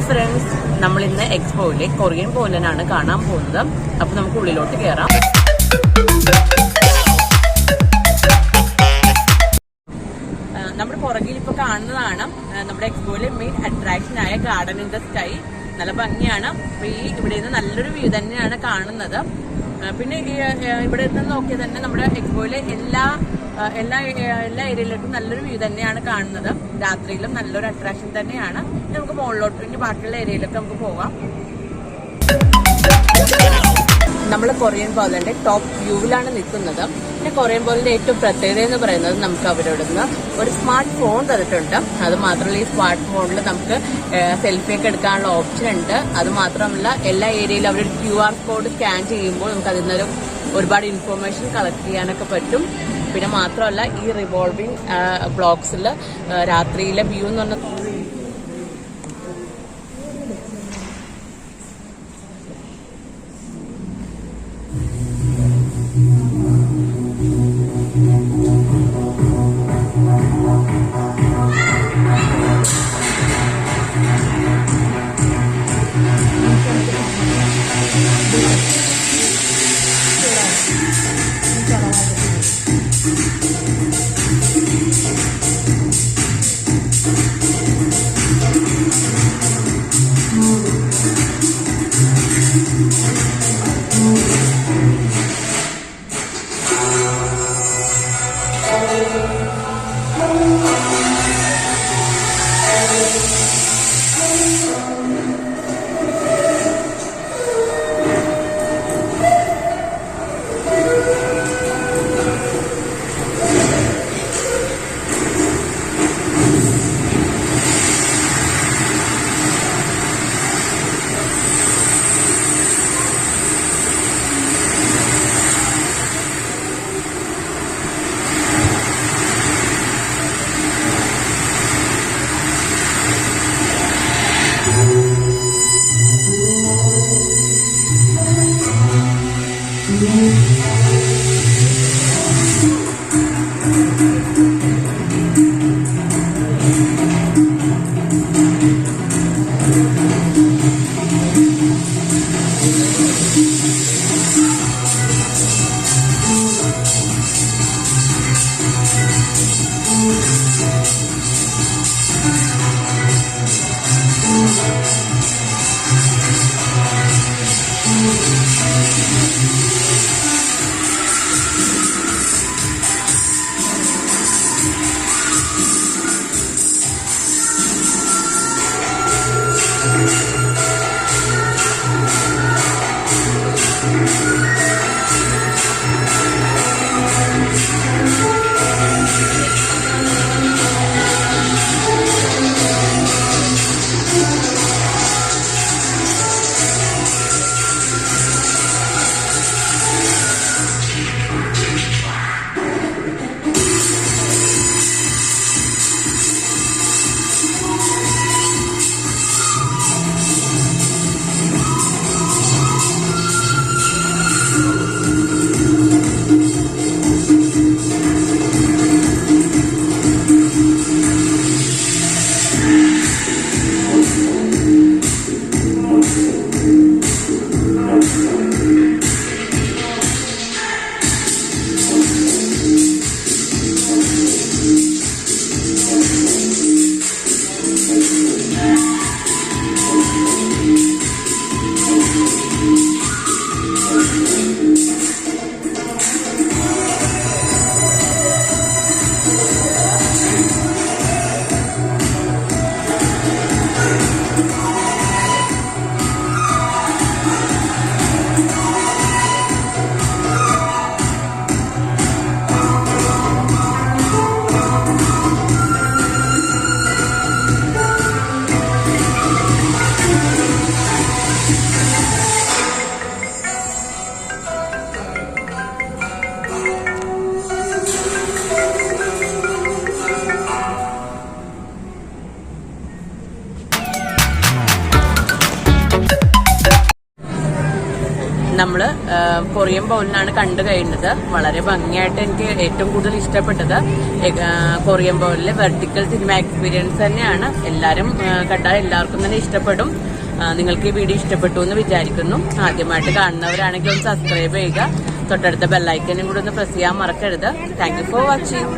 Friends, നമ്മൾ ഇന്ന് എക്സ്പോയിലെ Korean പോലനാണ് കാണാൻ പോകുന്നത്. അപ്പൊ നമുക്ക് ഉള്ളിലോട്ട് കയറാം. നമ്മുടെ പുറകിൽ ഇപ്പൊ കാണുന്നതാണ് നമ്മുടെ എക്സ്പോയിലെ മെയിൻ അട്രാക്ഷൻ ആയ ഗാർഡൻ ഇൻ ദ സ്കൈ. നല്ല ഭംഗിയാണ്. അപ്പൊ ഇവിടെ നിന്ന് നല്ലൊരു വ്യൂ തന്നെയാണ് കാണുന്നത്. പിന്നെ ഇവിടെ നിന്ന് നോക്കിയാൽ തന്നെ നമ്മുടെ എക്സ്പോയിലെ എല്ലാ ഏരിയയിലേക്കും നല്ലൊരു വ്യൂ തന്നെയാണ് കാണുന്നത്. രാത്രിയിലും നല്ലൊരു അട്രാക്ഷൻ തന്നെയാണ്. നമുക്ക് മുകളിലോട്ട് ഇനി ബാക്കിയുള്ള ഏരിയയിലൊക്കെ നമുക്ക് പോകാം. നമ്മൾ കൊറിയൻ പോലന്റെ ടോപ്പ് വ്യൂവിലാണ് നിൽക്കുന്നത്. പിന്നെ കൊറിയൻ പോലന്റെ ഏറ്റവും പ്രത്യേകത എന്ന് പറയുന്നത് നമുക്ക് അവരോട് നിന്ന് ഒരു സ്മാർട്ട് ഫോൺ തന്നിട്ടുണ്ട്. അത് മാത്രമല്ല ഈ സ്മാർട്ട് ഫോണിൽ നമുക്ക് സെൽഫിയൊക്കെ എടുക്കാനുള്ള ഓപ്ഷൻ ഉണ്ട്. അത് മാത്രമല്ല എല്ലാ ഏരിയയിലും അവരൊരു QR കോഡ് സ്കാൻ ചെയ്യുമ്പോൾ നമുക്ക് അതിൽ നിന്നൊരു ഒരുപാട് ഇൻഫോർമേഷൻ കളക്ട് ചെയ്യാനൊക്കെ പറ്റും. പിന്നെ മാത്രമല്ല ഈ റിവോൾവിംഗ് ബ്ലോക്സിൽ രാത്രിയിലെ വ്യൂ എന്ന് പറഞ്ഞാൽ നമ്മള് കൊറിയൻ ബൗളിനാണ് കണ്ടു കഴിഞ്ഞത്. വളരെ ഭംഗിയായിട്ട് എനിക്ക് ഏറ്റവും കൂടുതൽ ഇഷ്ടപ്പെട്ടത് കൊറിയൻ ബൗളിലെ വെർട്ടിക്കൽ സിനിമ എക്സ്പീരിയൻസ് തന്നെയാണ്. എല്ലാരും കണ്ടാൽ എല്ലാവർക്കും തന്നെ ഇഷ്ടപ്പെടും. നിങ്ങൾക്ക് ഈ വീഡിയോ ഇഷ്ടപ്പെട്ടു എന്ന് വിചാരിക്കുന്നു. ആദ്യമായിട്ട് കാണുന്നവരാണെങ്കിൽ ഒന്ന് സബ്സ്ക്രൈബ് ചെയ്യുക. തൊട്ടടുത്ത ബെല്ലൈക്കനും കൂടെ ഒന്ന് പ്രസ് ചെയ്യാൻ മറക്കരുത്. Thank you for watching.